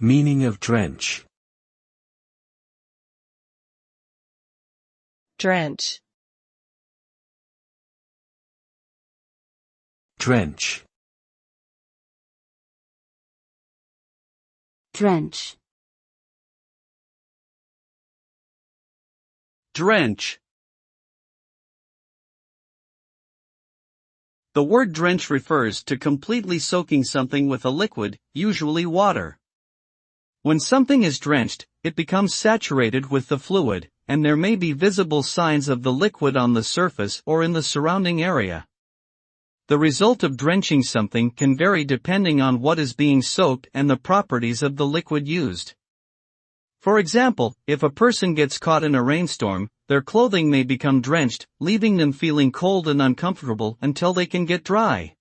Meaning of drench. Drench. Drench. Drench. Drench. The word drench refers to completely soaking something with a liquid, usually water. When something is drenched, it becomes saturated with the fluid, and there may be visible signs of the liquid on the surface or in the surrounding area. The result of drenching something can vary depending on what is being soaked and the properties of the liquid used. For example, if a person gets caught in a rainstorm, their clothing may become drenched, leaving them feeling cold and uncomfortable until they can get dry.